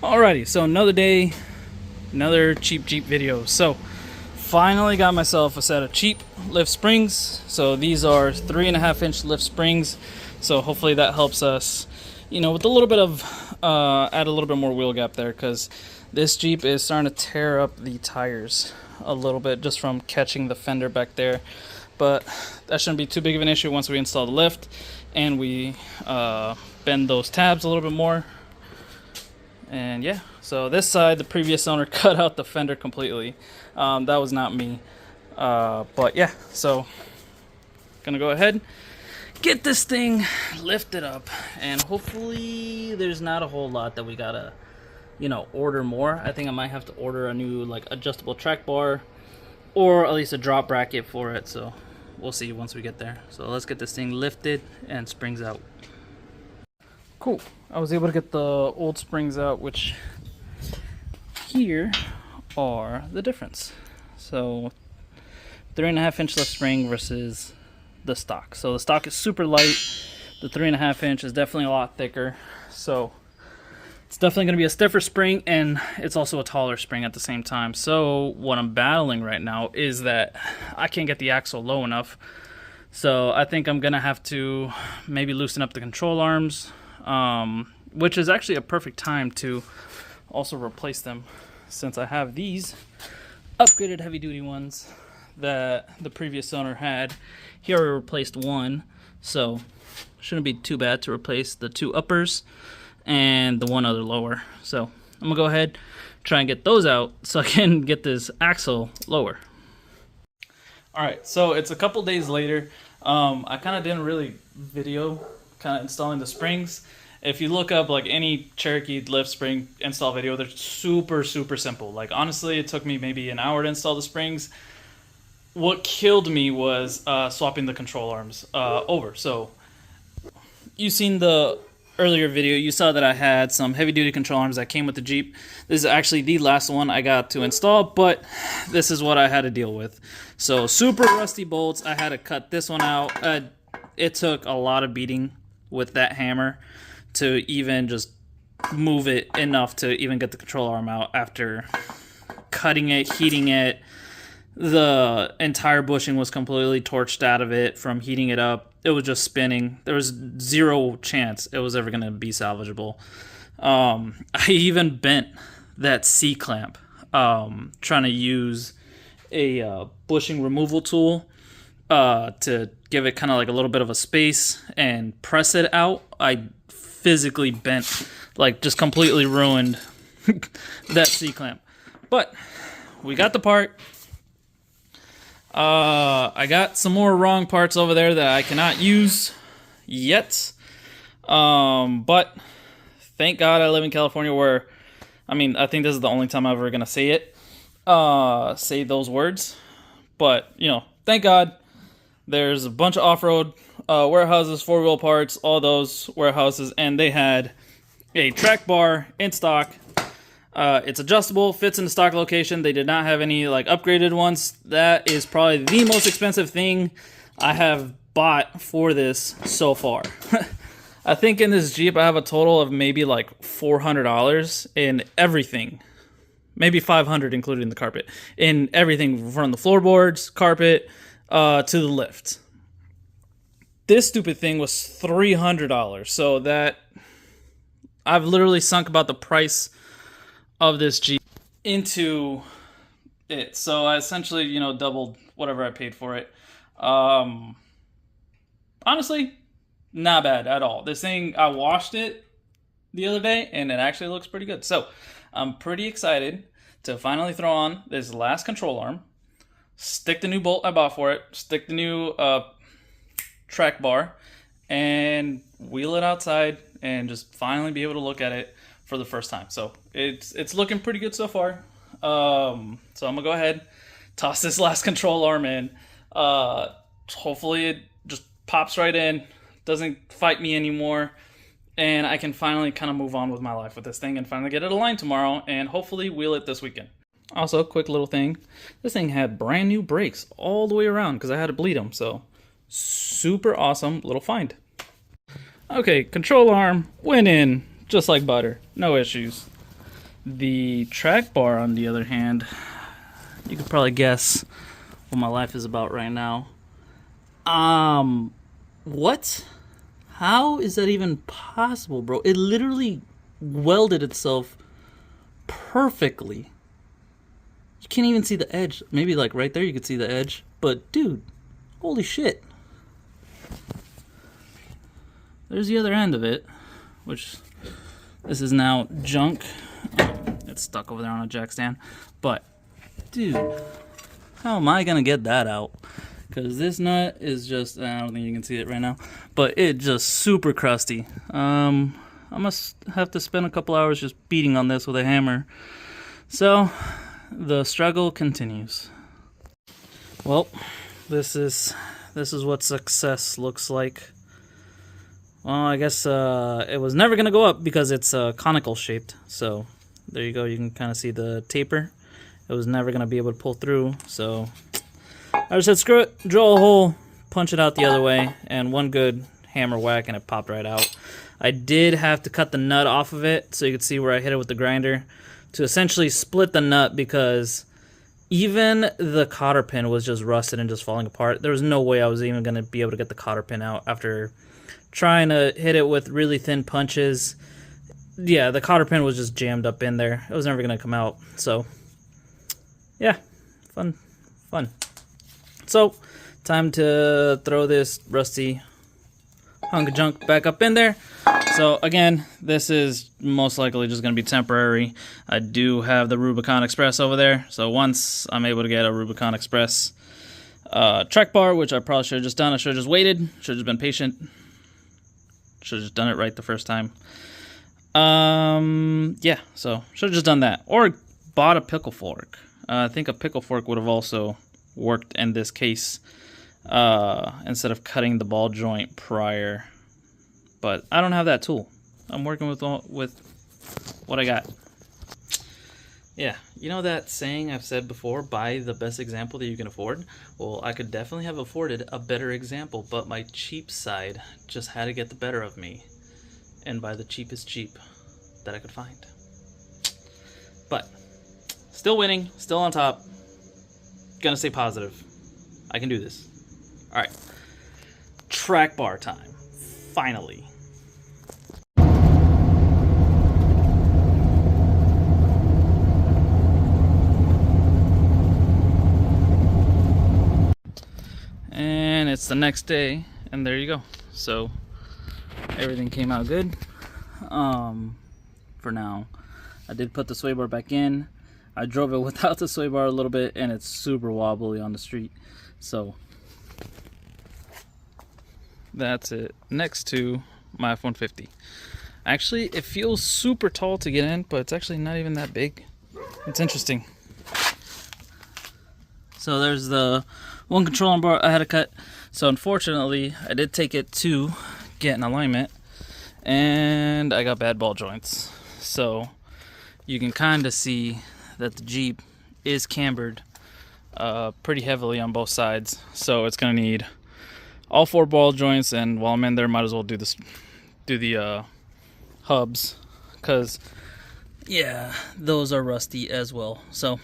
Alrighty, so another day, another cheap Jeep video. So finally got myself a set of cheap lift springs. So these are 3.5-inch lift springs. So hopefully that helps us, with a little bit of add a little bit more wheel gap there, because this Jeep is starting to tear up the tires a little bit just from catching the fender back there. But that shouldn't be too big of an issue once we install the lift and we bend those tabs a little bit more. And yeah, so this side, the previous owner cut out the fender completely. That was not me. But yeah, so gonna go ahead, get this thing lifted up, and hopefully there's not a whole lot that we gotta, order more. I think I might have to order a new adjustable track bar, or at least a drop bracket for it. So we'll see once we get there. So let's get this thing lifted and springs out. Cool. I was able to get the old springs out, which here are the difference. So 3.5-inch lift spring versus the stock. So the stock is super light. The 3.5-inch is definitely a lot thicker. So it's definitely going to be a stiffer spring, and it's also a taller spring at the same time. So what I'm battling right now is that I can't get the axle low enough. So I think I'm going to have to maybe loosen up the control arms, which is actually a perfect time to also replace them, since I have these upgraded heavy duty ones that the previous owner had. He already replaced one, so shouldn't be too bad to replace the two uppers and the one other lower. So I'm gonna go ahead, try and get those out so I can get this axle lower. Alright, so it's a couple days later. I kind of didn't really video kind of installing the springs. If you look up any Cherokee lift spring install video, they're super simple. Honestly, it took me maybe an hour to install the springs. What killed me was swapping the control arms over. So you seen the earlier video, you saw that I had some heavy duty control arms that came with the Jeep. This is actually the last one I got to install, but this is what I had to deal with. So super rusty bolts. I had to cut this one out. It took a lot of beating with that hammer to even just move it enough to even get the control arm out. After cutting it, heating it, the entire bushing was completely torched out of it from heating it up. It was just spinning. There was zero chance it was ever going to be salvageable. I even bent that C-clamp trying to use a bushing removal tool to give it kind of a little bit of a space and press it out. I physically bent, just completely ruined that C-clamp. But we got the part. I got some more wrong parts over there that I cannot use yet. But thank God I live in California, where, I think this is the only time I'm ever gonna say it. Say those words. But, thank God there's a bunch of off-road warehouses, four-wheel parts, all those warehouses, and they had a track bar in stock. It's adjustable, fits in the stock location. They did not have any upgraded ones. That is probably the most expensive thing I have bought for this so far. I think in this Jeep I have a total of maybe $400 in everything. Maybe $500 including the carpet. In everything from the floorboards, carpet, to the lift. This stupid thing was $300. So that I've literally sunk about the price of this Jeep into it. So I essentially, doubled whatever I paid for it. Honestly, not bad at all. This thing, I washed it the other day and it actually looks pretty good. So I'm pretty excited to finally throw on this last control arm, stick the new bolt I bought for it, stick the new track bar, and wheel it outside and just finally be able to look at it for the first time. So it's looking pretty good so far. So I'm gonna go ahead, toss this last control arm in. Hopefully it just pops right in, doesn't fight me anymore, and I can finally kind of move on with my life with this thing and finally get it aligned tomorrow and hopefully wheel it this weekend. Also, quick little thing, this thing had brand new brakes all the way around because I had to bleed them. So super awesome little find. Okay, control arm went in just like butter, no issues. The track bar, on the other hand, you could probably guess what my life is about right now. What? How is that even possible, bro? It literally welded itself perfectly. You can't even see the edge. Maybe like right there you could see the edge. But dude, holy shit. There's the other end of it, which this is now junk. It's stuck over there on a jack stand. But dude, how am I gonna get that out? Because this nut is just, I don't think you can see it right now, but it just super crusty. I must have to spend a couple hours just beating on this with a hammer. So the struggle continues. Well, this is what success looks like. Well, I guess it was never gonna go up because it's conical shaped. So there you go. You can kind of see the taper. It was never gonna be able to pull through. So I just said screw it, drill a hole, punch it out the other way, and one good hammer whack and it popped right out. I did have to cut the nut off of it so you could see where I hit it with the grinder to essentially split the nut, because even the cotter pin was just rusted and just falling apart. There was no way I was even going to be able to get the cotter pin out after trying to hit it with really thin punches. Yeah, the cotter pin was just jammed up in there. It was never going to come out. So, yeah, fun. So, time to throw this rusty hunk of junk back up in there. So again, this is most likely just going to be temporary. I do have the Rubicon Express over there, so once I'm able to get a Rubicon Express track bar, which I probably should have just done, I should have just waited, should have just been patient, should have just done it right the first time. Yeah, so should have just done that, or bought a pickle fork. I think a pickle fork would have also worked in this case, instead of cutting the ball joint prior. But I don't have that tool. I'm working with what I got. Yeah, you know that saying I've said before, buy the best example that you can afford? Well, I could definitely have afforded a better example, but my cheap side just had to get the better of me and buy the cheapest cheap that I could find. But still winning, still on top. Gonna stay positive. I can do this. All right, track bar time. Finally. And it's the next day, and there you go. So everything came out good. For now, I did put the sway bar back in. I drove it without the sway bar a little bit, and it's super wobbly on the street. So that's it. Next to my F-150. Actually, it feels super tall to get in, but it's actually not even that big. It's interesting. So there's the one control arm bar I had to cut. So unfortunately, I did take it to get an alignment, and I got bad ball joints. So you can kind of see that the Jeep is cambered pretty heavily on both sides. So it's going to need all 4 ball joints, and while I'm in there, might as well do the hubs, because yeah, those are rusty as well. So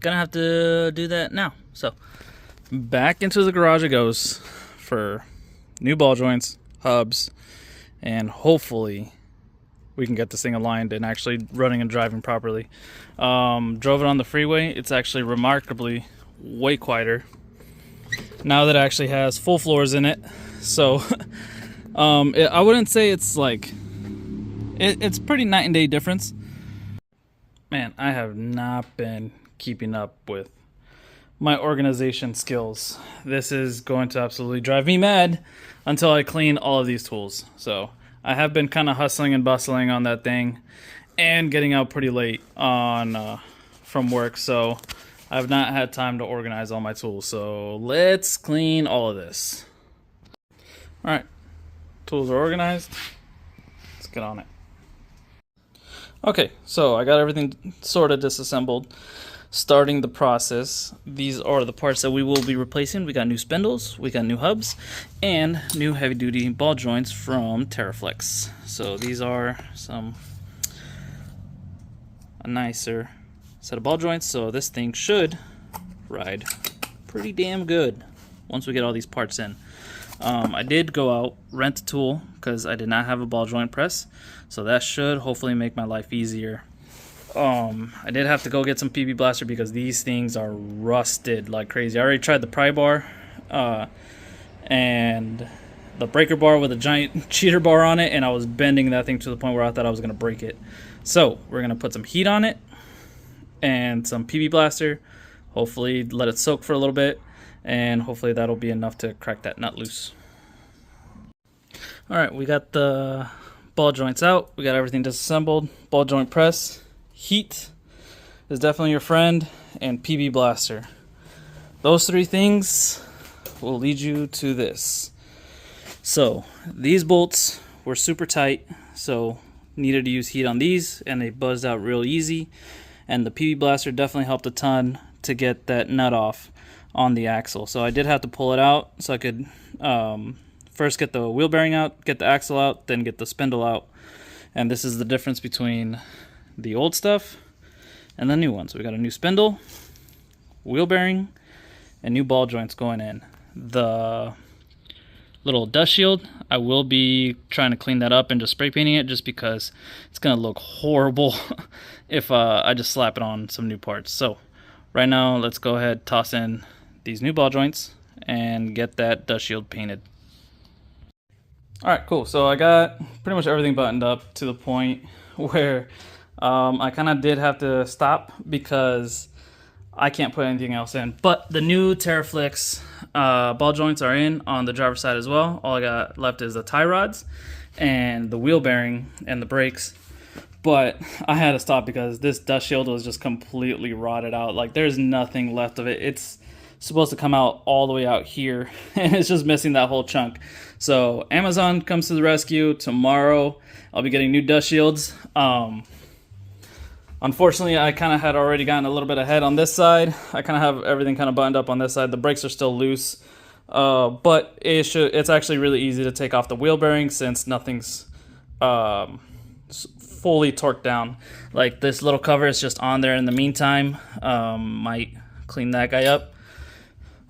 gonna have to do that now. So back into the garage it goes for new ball joints, hubs, and hopefully we can get this thing aligned and actually running and driving properly. Drove it on the freeway. It's actually remarkably way quieter now that it actually has full floors in it. So I wouldn't say it's like it's pretty night and day difference. Man, I have not been keeping up with my organization skills. This is going to absolutely drive me mad until I clean all of these tools. So I have been kind of hustling and bustling on that thing and getting out pretty late on from work. So I've not had time to organize all my tools. So let's clean all of this. All right, tools are organized. Let's get on it. Okay, so I got everything sort of disassembled. Starting the process, these are the parts that we will be replacing. We got new spindles, we got new hubs, and new heavy-duty ball joints from TerraFlex. So these are some, a nicer set of ball joints. So this thing should ride pretty damn good once we get all these parts in. I did go out, rent a tool, because I did not have a ball joint press, so that should hopefully make my life easier. I did have to go get some PB Blaster because these things are rusted like crazy. I already tried the pry bar and the breaker bar with a giant cheater bar on it, and I was bending that thing to the point where I thought I was going to break it. So we're going to put some heat on it and some PB Blaster, hopefully let it soak for a little bit, and hopefully that'll be enough to crack that nut loose. Alright, we got the ball joints out, we got everything disassembled, ball joint press, heat is definitely your friend, and PB Blaster. Those three things will lead you to this. So these bolts were super tight, so needed to use heat on these, and they buzzed out real easy, and the PB Blaster definitely helped a ton to get that nut off on the axle. So I did have to pull it out so I could first get the wheel bearing out, get the axle out, then get the spindle out. And this is the difference between the old stuff and the new one. So we got a new spindle, wheel bearing, and new ball joints going in. The little dust shield, I will be trying to clean that up and just spray painting it, just because it's gonna look horrible if I just slap it on some new parts. So right now, let's go ahead, toss in these new ball joints and get that dust shield painted. Alright, cool. So I got pretty much everything buttoned up to the point where I kind of did have to stop because I can't put anything else in. But the new Terraflex ball joints are in on the driver's side as well. All I got left is the tie rods and the wheel bearing and the brakes. But I had to stop because this dust shield was just completely rotted out. Like, there's nothing left of it. It's supposed to come out all the way out here, and it's just missing that whole chunk. So Amazon comes to the rescue. Tomorrow I'll be getting new dust shields. Unfortunately, I kind of had already gotten a little bit ahead on this side. I kind of have everything kind of buttoned up on this side. The brakes are still loose, but it's actually really easy to take off the wheel bearing since nothing's fully torqued down. Like, this little cover is just on there in the meantime. Might clean that guy up.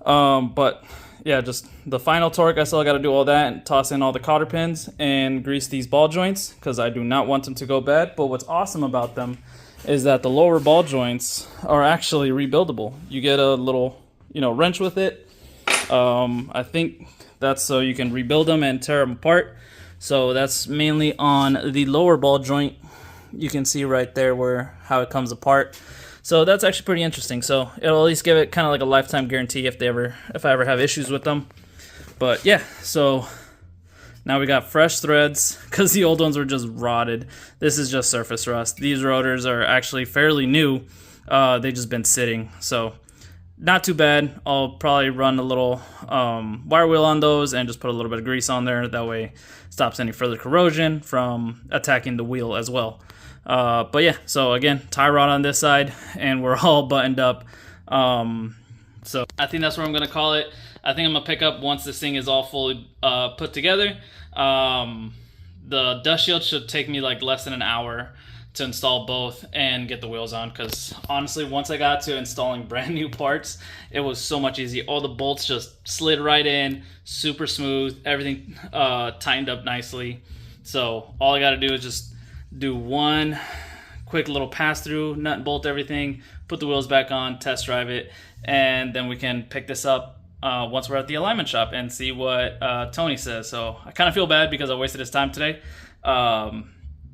But yeah, just the final torque, I still got to do all that and toss in all the cotter pins and grease these ball joints because I do not want them to go bad. But what's awesome about them is that the lower ball joints are actually rebuildable. You get a little, wrench with it. I think that's so you can rebuild them and tear them apart. So that's mainly on the lower ball joint. You can see right there how it comes apart. So that's actually pretty interesting. So it'll at least give it kind of like a lifetime guarantee if I ever have issues with them. But yeah, so now we got fresh threads because the old ones were just rotted. This is just surface rust. These rotors are actually fairly new. They've just been sitting. So not too bad. I'll probably run a little wire wheel on those and just put a little bit of grease on there. That way it stops any further corrosion from attacking the wheel as well. But yeah, so again, tie rod on this side, and we're all buttoned up. So I think that's what I'm going to call it. I think I'm going to pick up once this thing is all fully put together. The dust shield should take me like less than an hour to install both and get the wheels on, because honestly, once I got to installing brand new parts, it was so much easier. All the bolts just slid right in, super smooth, everything tightened up nicely. So all I got to do is just do one quick little pass through, nut and bolt everything, put the wheels back on, test drive it, and then we can pick this up once we're at the alignment shop and see what Tony says. So I kind of feel bad because I wasted his time today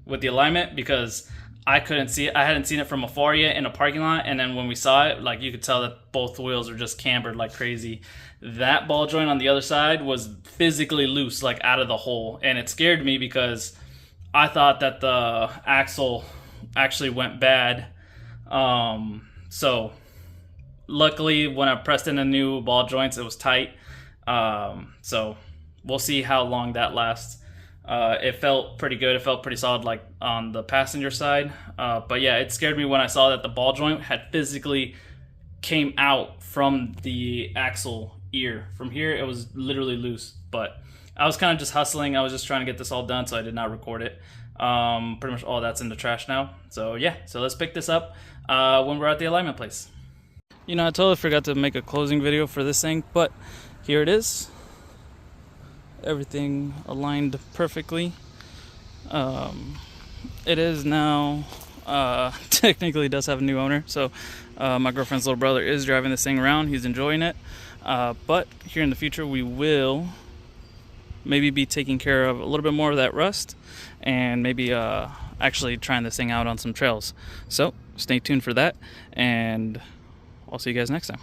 with the alignment, because I couldn't see it. I hadn't seen it from afar yet in a parking lot, and then when we saw it, like, you could tell that both wheels were just cambered like crazy. That ball joint on the other side was physically loose, like out of the hole, and it scared me because I thought that the axle actually went bad. So luckily when I pressed in the new ball joints, it was tight. So we'll see how long that lasts. It felt pretty good. It felt pretty solid, like on the passenger side. But yeah, it scared me when I saw that the ball joint had physically came out from the axle ear. From here, it was literally loose, but I was kind of just hustling. I was just trying to get this all done, so I did not record it. Pretty much all that's in the trash now. So yeah, so let's pick this up when we're at the alignment place. You know, I totally forgot to make a closing video for this thing, but here it is. Everything aligned perfectly. It is now technically does have a new owner, so my girlfriend's little brother is driving this thing around. He's enjoying it, but here in the future we will maybe be taking care of a little bit more of that rust, and maybe actually trying this thing out on some trails. So stay tuned for that, and I'll see you guys next time.